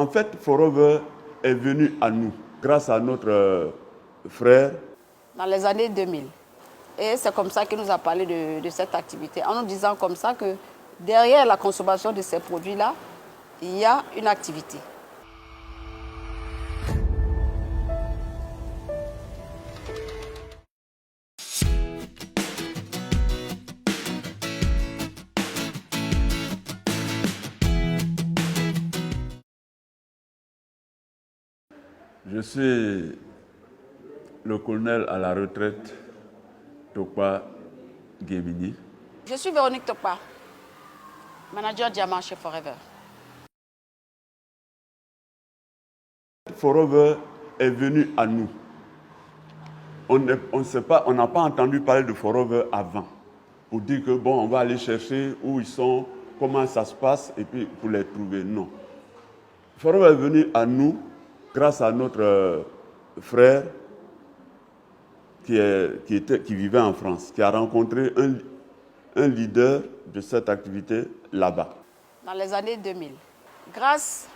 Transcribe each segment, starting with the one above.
En fait, Forever est venu à nous grâce à notre frère. Dans les années 2000. Et c'est comme ça qu'il nous a parlé de cette activité, en nous disant comme ça que derrière la consommation de ces produits-là, il y a une activité. Je suis le colonel à la retraite, Tokpa Guémini. Je suis Véronique Tokpa, manager diamant chez Forever. Forever est venu à nous. On n'a pas entendu parler de Forever avant. Pour dire que bon, on va aller chercher où ils sont, comment ça se passe, et puis pour les trouver. Non. Forever est venu à nous grâce à notre frère qui vivait en France, qui a rencontré un leader de cette activité là-bas. Dans les années 2000. Grâce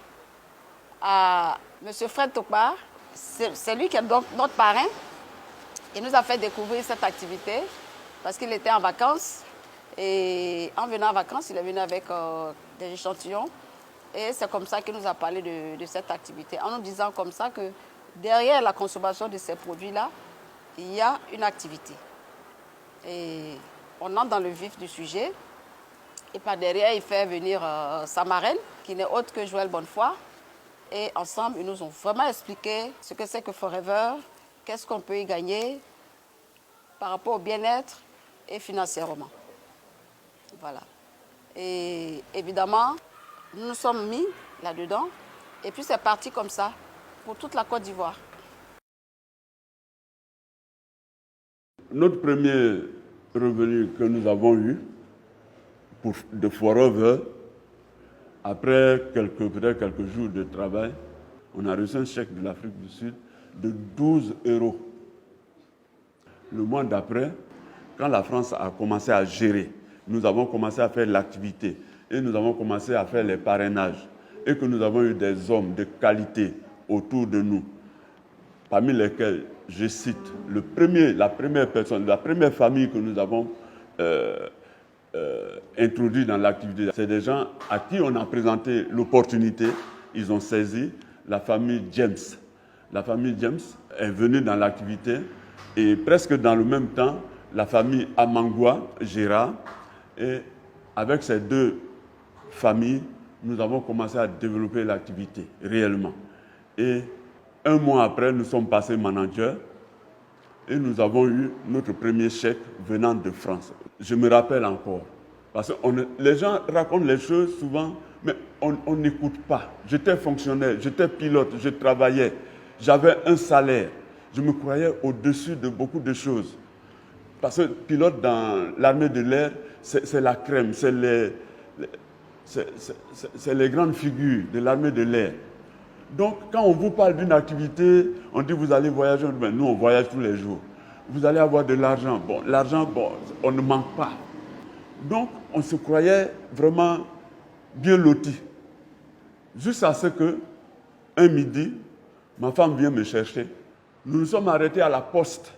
à M. Fred Tokpa, c'est lui qui est donc notre parrain. Il nous a fait découvrir cette activité parce qu'il était en vacances. Et en venant en vacances, il est venu avec des échantillons. Et c'est comme ça qu'il nous a parlé de cette activité, en nous disant comme ça que derrière la consommation de ces produits-là, il y a une activité. Et on entre dans le vif du sujet. Et par derrière, il fait venir sa marraine, qui n'est autre que Joël Bonnefoy. Et ensemble, ils nous ont vraiment expliqué ce que c'est que Forever, qu'est-ce qu'on peut y gagner par rapport au bien-être et financièrement. Voilà. Et évidemment, nous nous sommes mis là-dedans. Et puis c'est parti comme ça pour toute la Côte d'Ivoire. Notre premier revenu que nous avons eu de Forever, après peut-être quelques jours de travail, on a reçu un chèque de l'Afrique du Sud de 12 €. Le mois d'après, quand la France a commencé à gérer, nous avons commencé à faire l'activité et nous avons commencé à faire les parrainages et que nous avons eu des hommes de qualité autour de nous, parmi lesquels je cite la première famille que nous avons introduit dans l'activité. C'est des gens à qui on a présenté l'opportunité, ils ont saisi, la famille James. La famille James est venue dans l'activité et presque dans le même temps, la famille Amangua, Gérard, et avec ces deux familles, nous avons commencé à développer l'activité réellement. Et un mois après, nous sommes passés managers et nous avons eu notre premier chèque venant de France. Je me rappelle encore, parce que les gens racontent les choses souvent, mais on n'écoute pas. J'étais fonctionnaire, j'étais pilote, je travaillais, j'avais un salaire. Je me croyais au-dessus de beaucoup de choses. Parce que pilote dans l'armée de l'air, c'est la crème, c'est les grandes figures de l'armée de l'air. Donc, quand on vous parle d'une activité, on dit vous allez voyager. Mais nous, on voyage tous les jours. Vous allez avoir de l'argent. Bon, l'argent, on ne manque pas. Donc, on se croyait vraiment bien lotis. Jusqu'à ce que, un midi, ma femme vient me chercher. Nous nous sommes arrêtés à la poste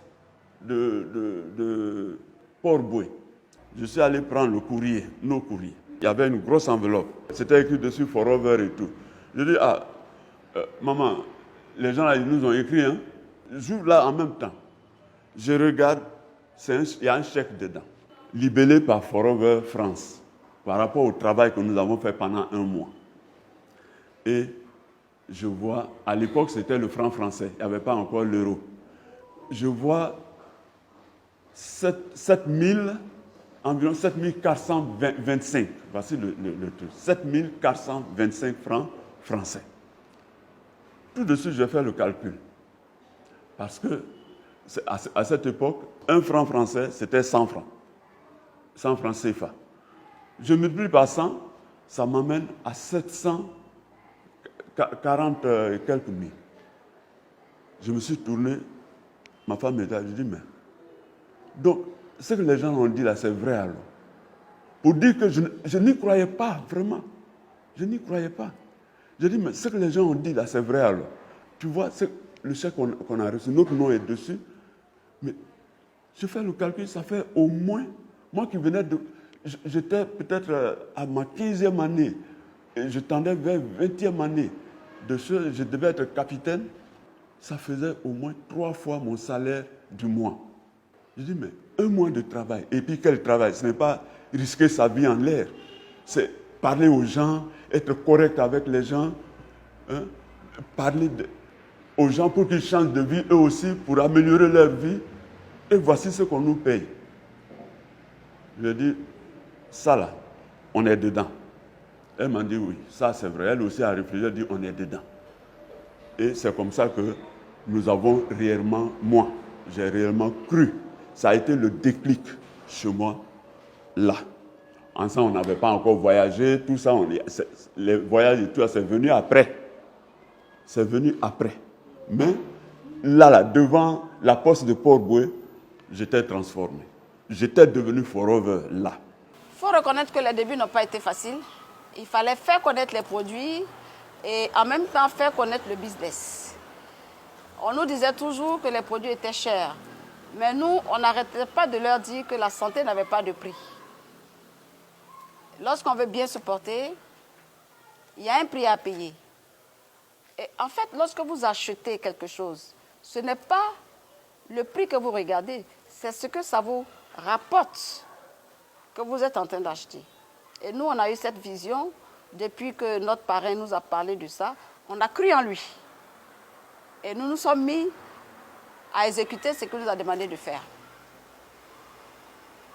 de Port-Boué. Je suis allé prendre le courrier, nos courriers. Il y avait une grosse enveloppe. C'était écrit dessus Forever et tout. Je dis, maman, les gens là, ils nous ont écrit, hein. J'ouvre là en même temps. Je regarde, il y a un chèque dedans. Libellé par Forever France, par rapport au travail que nous avons fait pendant un mois. Et je vois, à l'époque c'était le franc français, il n'y avait pas encore l'euro. Je vois environ 7425, voici le truc, 7425 francs français. Tout de suite, je fais le calcul. Parce que, à cette époque, un franc français, c'était 100 francs. 100 francs CFA. Je multiplie par 100, ça m'amène à 740 et quelques mille. Je me suis tourné, ma femme était là, je dis, mais... Donc, ce que les gens ont dit là, c'est vrai alors. Pour dire que je n'y croyais pas, vraiment. Je n'y croyais pas. J'ai dit, mais ce que les gens ont dit là, c'est vrai alors. Tu vois, le chèque qu'on a reçu, notre nom est dessus. Mais je fais le calcul, ça fait au moins, moi qui venais de... J'étais peut-être à ma 15e année, et je tendais vers 20e année. Je devais être capitaine. Ça faisait au moins 3 fois mon salaire du mois. Je dis, mais un mois de travail. Et puis quel travail? Ce n'est pas risquer sa vie en l'air. C'est parler aux gens, être correct avec les gens, hein, parler aux gens pour qu'ils changent de vie eux aussi, pour améliorer leur vie. Et voici ce qu'on nous paye. Je dis, ça là, on est dedans. Elle m'a dit oui, ça c'est vrai. Elle aussi a réfléchi, elle dit on est dedans. Et c'est comme ça que nous avons réellement, moi, j'ai réellement cru. Ça a été le déclic chez moi, là. Ensemble, on n'avait pas encore voyagé, tout ça, les voyages et tout ça, c'est venu après. C'est venu après. Mais là, devant la poste de Port-Boué, j'étais transformé. J'étais devenu forever là. Il faut reconnaître que les débuts n'ont pas été faciles. Il fallait faire connaître les produits et en même temps faire connaître le business. On nous disait toujours que les produits étaient chers. Mais nous, on n'arrêtait pas de leur dire que la santé n'avait pas de prix. Lorsqu'on veut bien se porter, il y a un prix à payer. Et en fait, lorsque vous achetez quelque chose, ce n'est pas le prix que vous regardez, c'est ce que ça vous rapporte que vous êtes en train d'acheter. Et nous, on a eu cette vision depuis que notre parrain nous a parlé de ça. On a cru en lui. Et nous nous sommes mis à exécuter ce qu'il nous a demandé de faire.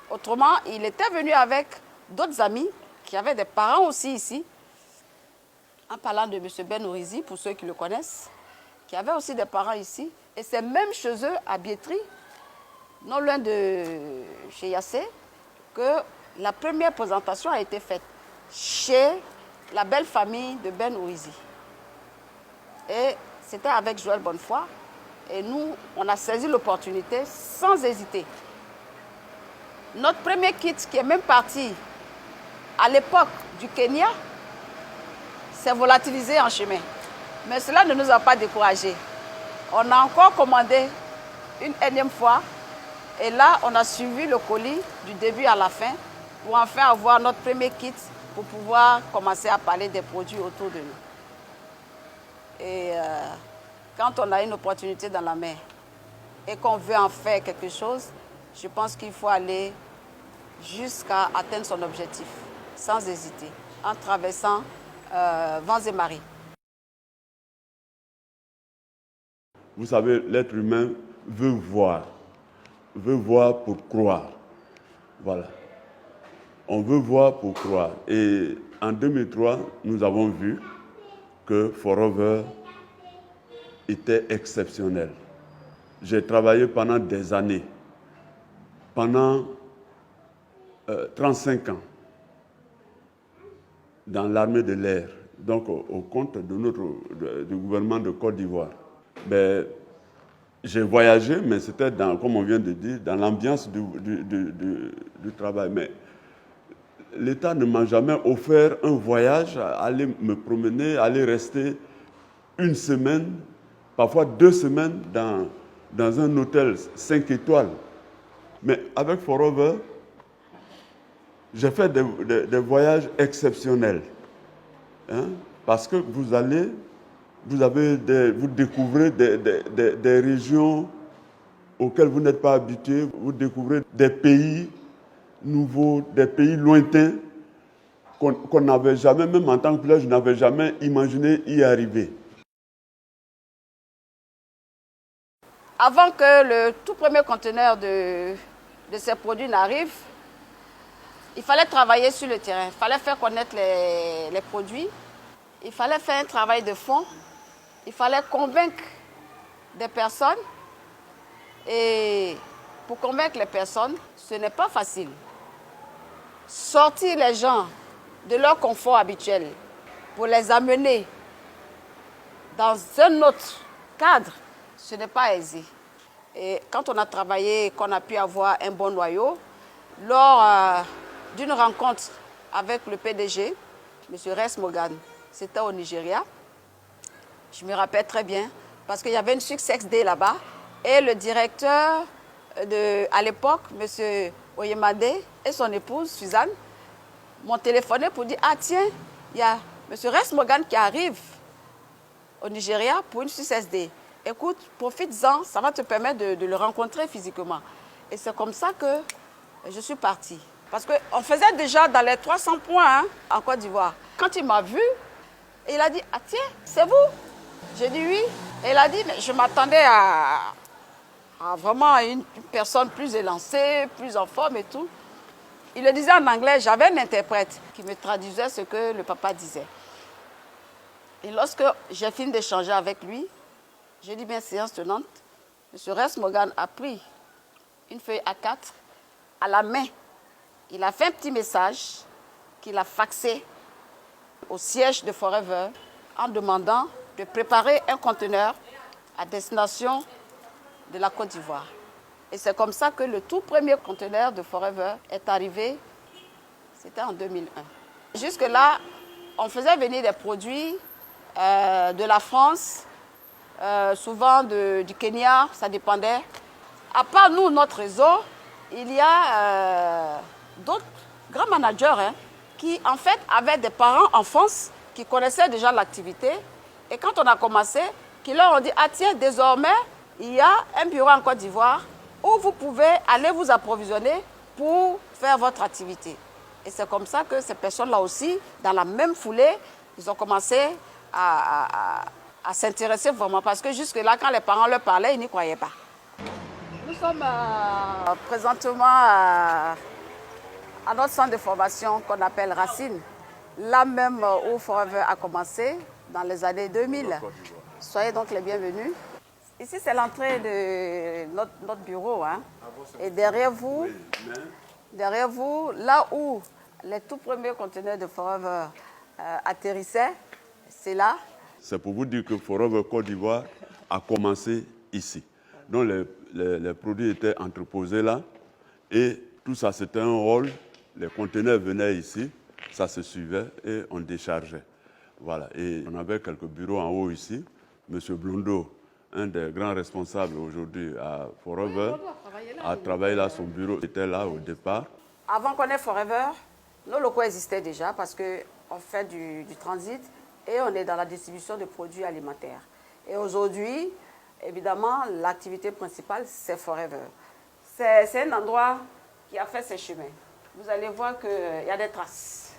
Autrement, il était venu avec d'autres amis qui avaient des parents aussi ici, en parlant de M. Ben Ourizi, pour ceux qui le connaissent, qui avaient aussi des parents ici. Et c'est même chez eux, à Biétry, non loin de chez Yassé, que la première présentation a été faite chez la belle famille de Ben Ourizi. Et c'était avec Joël Bonnefoy. Et nous, on a saisi l'opportunité sans hésiter. Notre premier kit qui est même parti à l'époque du Kenya s'est volatilisé en chemin. Mais cela ne nous a pas découragés. On a encore commandé une énième fois. Et là, on a suivi le colis du début à la fin pour enfin avoir notre premier kit pour pouvoir commencer à parler des produits autour de nous. Et quand on a une opportunité dans la main et qu'on veut en faire quelque chose, je pense qu'il faut aller jusqu'à atteindre son objectif, sans hésiter, en traversant vents et marées. Vous savez, l'être humain veut voir pour croire. Voilà. On veut voir pour croire. Et en 2003, nous avons vu que Forever était exceptionnel. J'ai travaillé pendant des années, pendant 35 ans, dans l'armée de l'air, donc au compte du gouvernement de Côte d'Ivoire. Ben, j'ai voyagé, mais c'était, comme on vient de dire, dans l'ambiance du travail. Mais l'État ne m'a jamais offert un voyage, aller me promener, aller rester une semaine, parfois 2 semaines dans un hôtel 5 étoiles. Mais avec Forever, j'ai fait des voyages exceptionnels. Hein, parce que vous découvrez des régions auxquelles vous n'êtes pas habitué, vous découvrez des pays nouveaux, des pays lointains qu'on n'avait jamais, même en tant que pilote, je n'avais jamais imaginé y arriver. Avant que le tout premier conteneur de ces produits n'arrive, il fallait travailler sur le terrain, il fallait faire connaître les produits, il fallait faire un travail de fond, il fallait convaincre des personnes. Et pour convaincre les personnes, ce n'est pas facile. Sortir les gens de leur confort habituel pour les amener dans un autre cadre, ce n'est pas aisé. Et quand on a travaillé, qu'on a pu avoir un bon noyau, lors d'une rencontre avec le PDG, M. Res Morgan, c'était au Nigeria. Je me rappelle très bien, parce qu'il y avait une Success Day là-bas. Et le directeur, à l'époque, M. Oyemade, et son épouse, Suzanne, m'ont téléphoné pour dire, ah tiens, il y a M. Rex Morgan qui arrive au Nigeria pour une Success Day. Écoute, profite-en, ça va te permettre de le rencontrer physiquement. Et c'est comme ça que je suis partie. Parce qu'on faisait déjà dans les 300 points en Côte d'Ivoire. Quand il m'a vu, il a dit, ah tiens, c'est vous? J'ai dit oui. Et il a dit, mais je m'attendais à vraiment une personne plus élancée, plus en forme et tout. Il le disait en anglais, j'avais un interprète qui me traduisait ce que le papa disait. Et lorsque j'ai fini d'échanger avec lui, j'ai dit bien séance tenante, M. Rex Morgan a pris une feuille A4 à la main. Il a fait un petit message qu'il a faxé au siège de Forever en demandant de préparer un conteneur à destination de la Côte d'Ivoire. Et c'est comme ça que le tout premier conteneur de Forever est arrivé, c'était en 2001. Jusque-là, on faisait venir des produits de la France, souvent du Kenya, ça dépendait. À part nous, notre réseau, il y a d'autres grands managers qui, en fait, avaient des parents en France qui connaissaient déjà l'activité. Et quand on a commencé, qui leur ont dit, ah tiens, désormais, il y a un bureau en Côte d'Ivoire où vous pouvez aller vous approvisionner pour faire votre activité. Et c'est comme ça que ces personnes-là aussi, dans la même foulée, ils ont commencé à s'intéresser vraiment. Parce que jusque-là, quand les parents leur parlaient, ils n'y croyaient pas. Nous sommes présentement à notre centre de formation qu'on appelle Racine. Là même où Forever a commencé, dans les années 2000. Soyez donc les bienvenus. Ici, c'est l'entrée de notre bureau. Et derrière vous, là où les tout premiers conteneurs de Forever atterrissaient, c'est là. C'est pour vous dire que Forever Côte d'Ivoire a commencé ici. Donc les produits étaient entreposés là et tout ça c'était un rôle. Les conteneurs venaient ici, ça se suivait et on déchargeait. Voilà. Et on avait quelques bureaux en haut ici. Monsieur Blondeau, un des grands responsables aujourd'hui à Forever, a travaillé là, son bureau était là au départ. Avant qu'on ait Forever, nos locaux existaient déjà parce qu'on fait du transit et on est dans la distribution de produits alimentaires. Et aujourd'hui, évidemment, l'activité principale, c'est Forever. C'est un endroit qui a fait ses chemins. Vous allez voir qu'il y a des traces.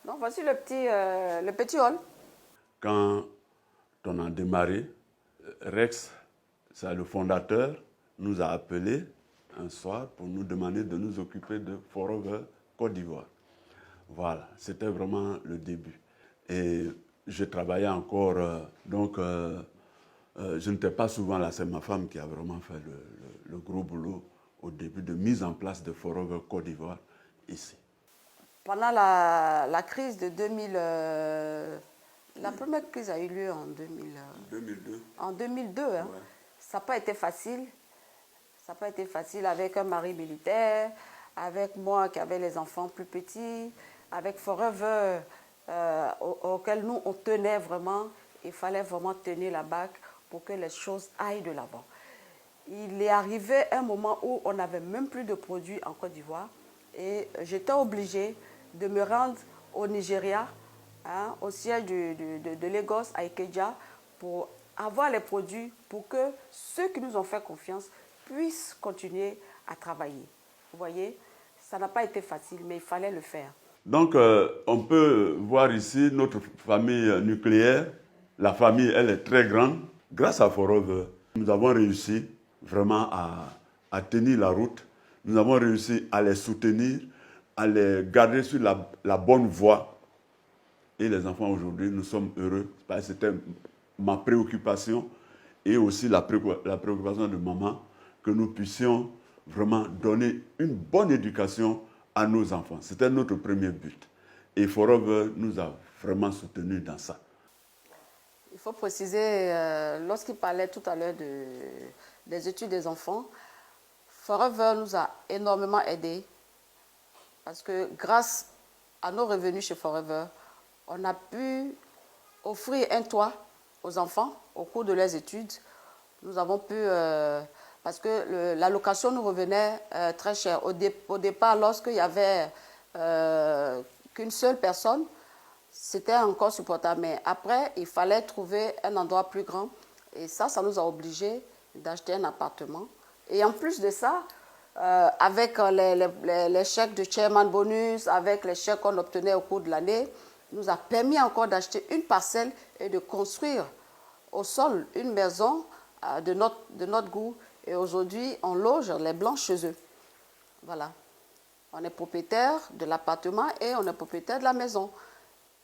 Donc voici le petit hall. Quand on a démarré, Rex, c'est le fondateur, nous a appelés un soir pour nous demander de nous occuper de Forever Côte d'Ivoire. Voilà, c'était vraiment le début. Et je travaillais encore, je n'étais pas souvent là, c'est ma femme qui a vraiment fait le gros boulot au début de mise en place de Forever Côte d'Ivoire ici. Pendant la crise de 2000, la première crise a eu lieu en 2002. En 2002, Ouais. Ça n'a pas été facile. Ça n'a pas été facile avec un mari militaire, avec moi qui avait les enfants plus petits, avec Forever auquel nous on tenait vraiment. Il fallait vraiment tenir la barque pour que les choses aillent de l'avant. Il est arrivé un moment où on n'avait même plus de produits en Côte d'Ivoire et j'étais obligée de me rendre au Nigeria, au siège de Lagos, à Ikeja, pour avoir les produits pour que ceux qui nous ont fait confiance puissent continuer à travailler. Vous voyez, ça n'a pas été facile, mais il fallait le faire. Donc, on peut voir ici notre famille nucléaire. La famille, elle est très grande. Grâce à Forever, nous avons réussi vraiment à tenir la route. Nous avons réussi à les soutenir, à les garder sur la bonne voie. Et les enfants aujourd'hui, nous sommes heureux. C'était ma préoccupation et aussi la préoccupation de maman que nous puissions vraiment donner une bonne éducation à nos enfants. C'était notre premier but. Et Forever nous a vraiment soutenus dans ça. Il faut préciser, lorsqu'il parlait tout à l'heure des études des enfants, Forever nous a énormément aidés Parce que grâce à nos revenus chez Forever, on a pu offrir un toit aux enfants au cours de leurs études. Nous avons pu, parce que la location nous revenait très cher. Au départ, lorsqu'il n'y avait qu'une seule personne, c'était encore supportable. Mais après, il fallait trouver un endroit plus grand. Et ça nous a obligés d'acheter un appartement. Et en plus de ça, avec les chèques de chairman bonus, avec les chèques qu'on obtenait au cours de l'année, nous a permis encore d'acheter une parcelle et de construire au sol une maison de notre goût. Et aujourd'hui, on loge les Blancs chez eux. Voilà. On est propriétaire de l'appartement et on est propriétaire de la maison.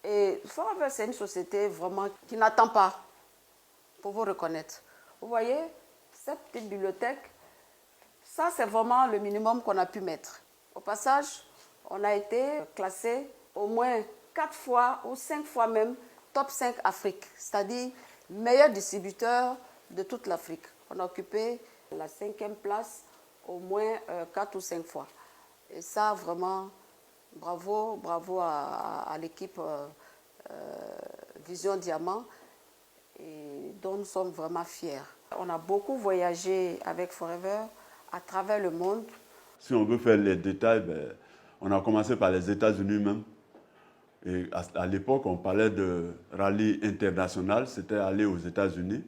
Et Forever, c'est une société vraiment qui n'attend pas pour vous reconnaître. Vous voyez, cette petite bibliothèque, ça, c'est vraiment le minimum qu'on a pu mettre. Au passage, on a été classé au moins 4 fois ou 5 fois même top 5 Afrique, c'est-à-dire meilleur distributeur de toute l'Afrique. On a occupé la 5e place au moins 4 ou 5 fois. Et ça, vraiment, bravo à l'équipe Vision Diamant, et dont nous sommes vraiment fiers. On a beaucoup voyagé avec Forever à travers le monde. Si on veut faire les détails, on a commencé par les États-Unis même. Et à l'époque, on parlait de rallye international, c'était aller aux États-Unis.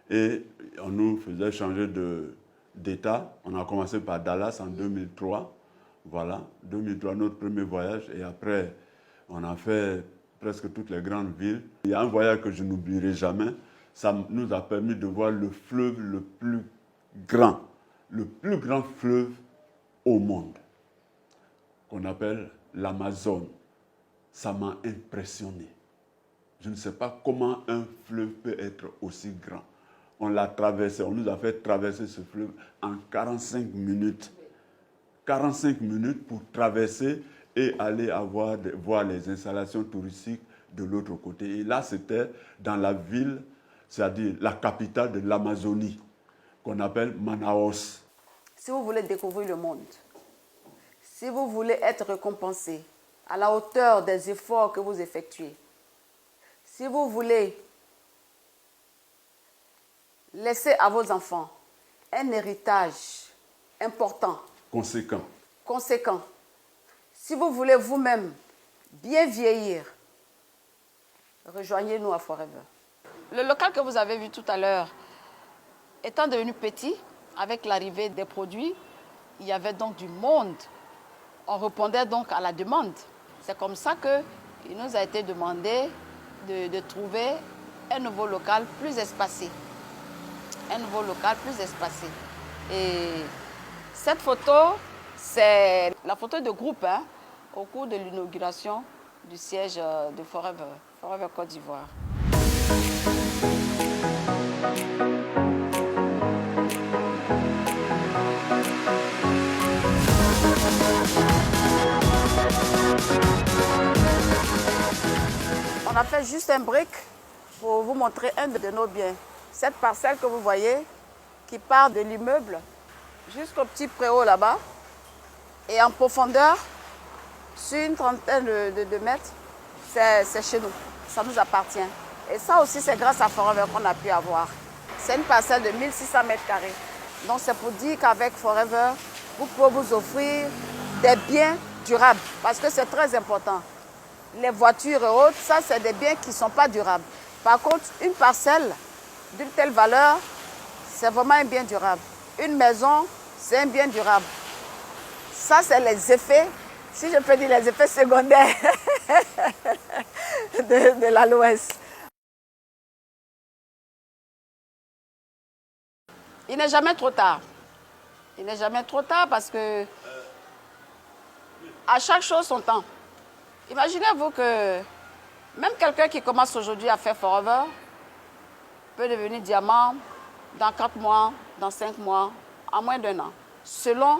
Et on nous faisait changer d'État. On a commencé par Dallas en 2003. Voilà, 2003, notre premier voyage. Et après, on a fait presque toutes les grandes villes. Il y a un voyage que je n'oublierai jamais. Ça nous a permis de voir le fleuve le plus grand fleuve au monde, qu'on appelle l'Amazone. Ça m'a impressionné. Je ne sais pas comment un fleuve peut être aussi grand. On l'a traversé, on nous a fait traverser ce fleuve en 45 minutes. 45 minutes pour traverser et aller voir les installations touristiques de l'autre côté. Et là, c'était dans la ville, c'est-à-dire la capitale de l'Amazonie, qu'on appelle Manaus. Si vous voulez découvrir le monde, si vous voulez être récompensé à la hauteur des efforts que vous effectuez, si vous voulez laisser à vos enfants un héritage important, conséquent, si vous voulez vous-même bien vieillir, rejoignez-nous à Forever. Le local que vous avez vu tout à l'heure, étant devenu petit, avec l'arrivée des produits, il y avait donc du monde. On répondait donc à la demande. C'est comme ça qu'il nous a été demandé de trouver un nouveau local plus espacé. Et cette photo, c'est la photo de groupe au cours de l'inauguration du siège de Forever Côte d'Ivoire. On a fait juste un break pour vous montrer un de nos biens. Cette parcelle que vous voyez, qui part de l'immeuble jusqu'au petit préau là-bas, et en profondeur, sur une trentaine de mètres, c'est chez nous. Ça nous appartient. Et ça aussi, c'est grâce à Forever qu'on a pu avoir. C'est une parcelle de 1600 mètres carrés. Donc c'est pour dire qu'avec Forever, vous pouvez vous offrir des biens durables, parce que c'est très important. Les voitures et autres, ça c'est des biens qui ne sont pas durables. Par contre, une parcelle d'une telle valeur, c'est vraiment un bien durable. Une maison, c'est un bien durable. Ça, c'est les effets, si je peux dire les effets secondaires de l'aloès. Il n'est jamais trop tard. Il n'est jamais trop tard parce que à chaque chose son temps. Imaginez-vous que même quelqu'un qui commence aujourd'hui à faire Forever peut devenir diamant dans 4 mois, dans 5 mois, en moins d'1 an, selon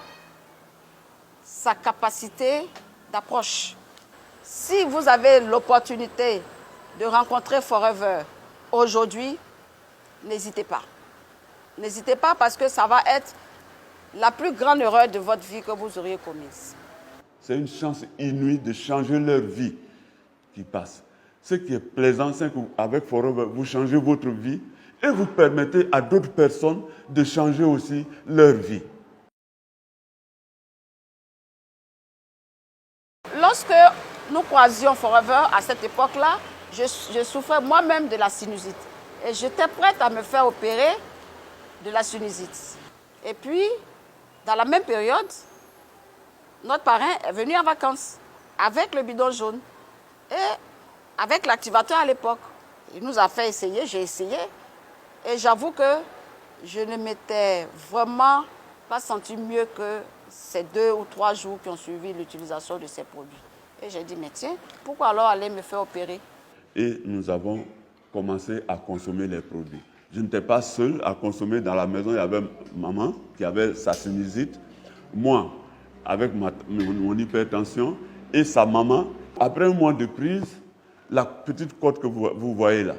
sa capacité d'approche. Si vous avez l'opportunité de rencontrer Forever aujourd'hui, n'hésitez pas. N'hésitez pas parce que ça va être la plus grande erreur de votre vie que vous auriez commise. C'est une chance inouïe de changer leur vie qui passe. Ce qui est plaisant, c'est qu'avec Forever, vous changez votre vie et vous permettez à d'autres personnes de changer aussi leur vie. Lorsque nous croisions Forever à cette époque-là, je souffrais moi-même de la sinusite. Et j'étais prête à me faire opérer de la sinusite. Et puis, dans la même période, notre parrain est venu en vacances avec le bidon jaune et avec l'activateur à l'époque. Il nous a fait essayer, j'ai essayé. Et j'avoue que je ne m'étais vraiment pas senti mieux que ces 2 ou 3 jours qui ont suivi l'utilisation de ces produits. Et j'ai dit, mais tiens, pourquoi alors aller me faire opérer? Et nous avons commencé à consommer les produits. Je n'étais pas seul à consommer dans la maison. Il y avait maman qui avait sa sinusite, moi avec mon hypertension et sa maman. Après un mois de prise, la petite côte que vous voyez là,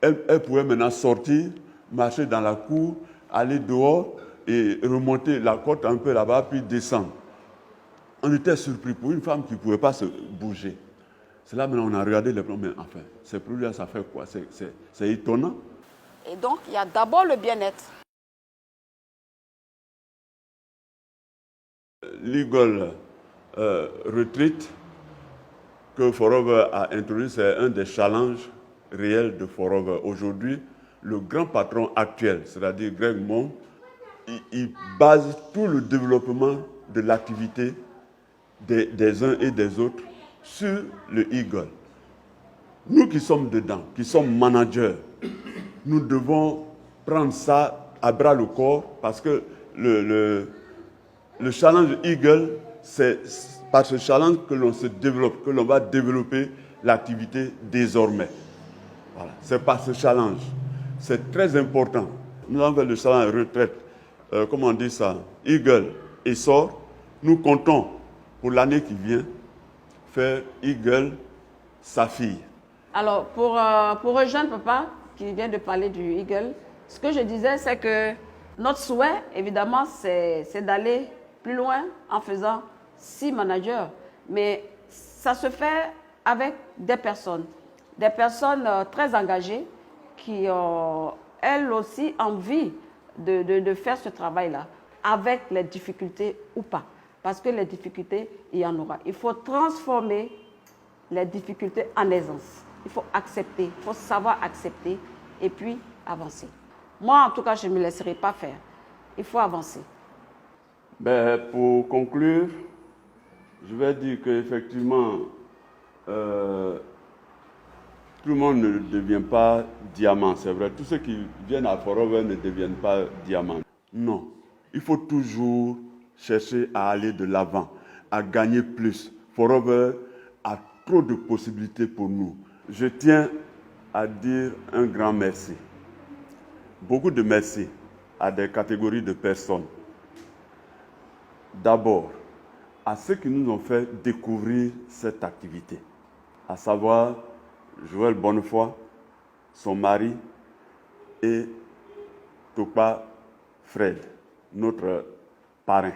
elle pouvait maintenant sortir, marcher dans la cour, aller dehors et remonter la côte un peu là-bas, puis descendre. On était surpris pour une femme qui ne pouvait pas se bouger. C'est là maintenant on a regardé les plans, mais enfin, ces produits-là, ça fait quoi? C'est étonnant. Et donc, il y a d'abord le bien-être. L'Eagle Retreat que Forever a introduit, c'est un des challenges réels de Forever. Aujourd'hui, le grand patron actuel, c'est-à-dire Greg Monk, il base tout le développement de l'activité des uns et des autres sur le Eagle. Nous qui sommes dedans, qui sommes managers, nous devons prendre ça à bras le corps parce que le challenge Eagle, c'est par ce challenge que l'on se développe, que l'on va développer l'activité désormais. Voilà, c'est par ce challenge. C'est très important. Nous avons fait le challenge retraite, comment on dit ça, Eagle et sort. Nous comptons pour l'année qui vient faire Eagle Saphir. Alors, pour rejoindre papa, qui vient de parler du Eagle, ce que je disais, c'est que notre souhait, évidemment, c'est d'aller plus loin en faisant 6 managers. Mais ça se fait avec des personnes très engagées qui ont, elles aussi, envie de faire ce travail-là, avec les difficultés ou pas. Parce que les difficultés, il y en aura. Il faut transformer les difficultés en aisance. Il faut accepter, il faut savoir accepter et puis avancer. Moi, en tout cas, je ne me laisserai pas faire. Il faut avancer. Ben, pour conclure, je vais dire qu'effectivement, tout le monde ne devient pas diamant, c'est vrai. Tous ceux qui viennent à Forever ne deviennent pas diamants. Non, il faut toujours chercher à aller de l'avant, à gagner plus. Forever a trop de possibilités pour nous. Je tiens à dire un grand merci. Beaucoup de merci à des catégories de personnes. D'abord, à ceux qui nous ont fait découvrir cette activité, à savoir Joël Bonnefoy, son mari, et Topa Fred, notre parrain.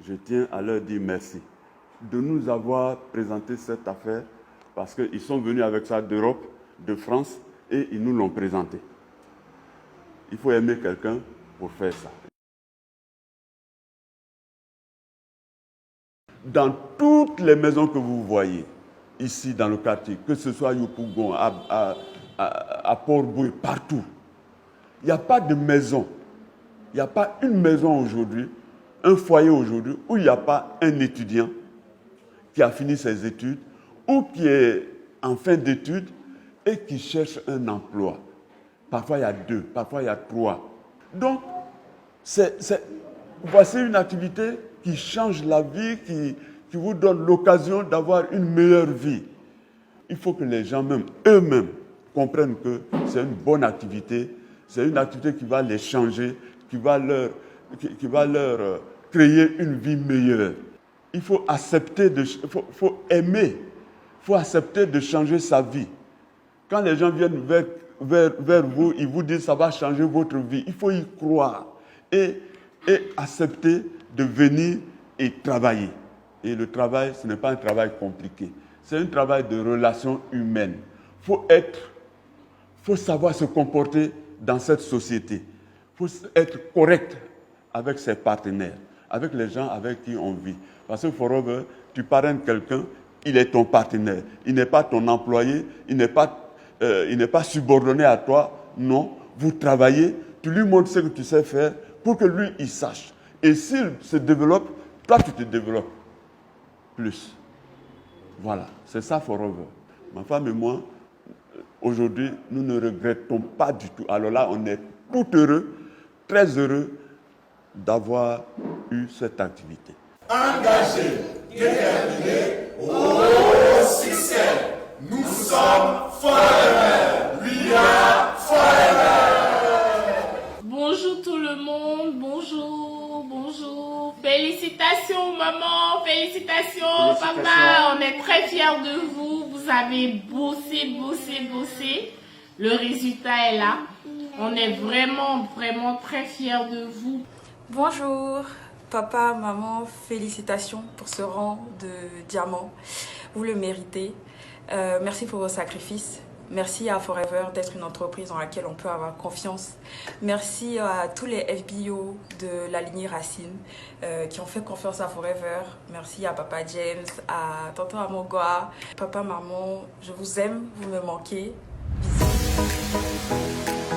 Je tiens à leur dire merci de nous avoir présenté cette affaire parce qu'ils sont venus avec ça d'Europe, de France, et ils nous l'ont présenté. Il faut aimer quelqu'un pour faire ça. Dans toutes les maisons que vous voyez, ici dans le quartier, que ce soit à Yopougon, à Port-Bouille, partout, il n'y a pas de maison, il n'y a pas une maison aujourd'hui, un foyer aujourd'hui, où il n'y a pas un étudiant qui a fini ses études ou qui est en fin d'études et qui cherche un emploi. Parfois, il y a 2, parfois, il y a 3. Donc, voici une activité qui change la vie, qui vous donne l'occasion d'avoir une meilleure vie. Il faut que les gens même, eux-mêmes, comprennent que c'est une bonne activité, c'est une activité qui va les changer, qui va leur créer une vie meilleure. Il faut accepter, faut aimer, il faut accepter de changer sa vie. Quand les gens viennent vers vous, ils vous disent que ça va changer votre vie. Il faut y croire et accepter de venir et travailler. Et le travail, ce n'est pas un travail compliqué. C'est un travail de relation humaine. Il faut savoir se comporter dans cette société. Il faut être correct avec ses partenaires, avec les gens avec qui on vit. Parce que forever, tu parraines quelqu'un, il est ton partenaire. Il n'est pas ton employé, il n'est pas subordonné à toi. Non, vous travaillez, tu lui montres ce que tu sais faire pour que lui, il sache. Et s'il se développe, toi, tu te développes plus. Voilà, c'est ça forever. Ma femme et moi, aujourd'hui, nous ne regrettons pas du tout. Alors là, on est tout heureux, très heureux d'avoir eu cette activité. Engagé, déterminé, au succès. Nous sommes forever. We are forever. Bonjour tout le monde, bonjour, bonjour. Félicitations maman, félicitations papa, on est très fiers de vous. Vous avez bossé. Le résultat est là. On est vraiment très fiers de vous. Bonjour, papa, maman, félicitations pour ce rang de diamant. Vous le méritez. Merci pour vos sacrifices. Merci à Forever d'être une entreprise dans laquelle on peut avoir confiance. Merci à tous les FBO de la lignée Racine qui ont fait confiance à Forever. Merci à Papa James, à Tonton Amogoa. Papa, maman, je vous aime, vous me manquez. Bisous.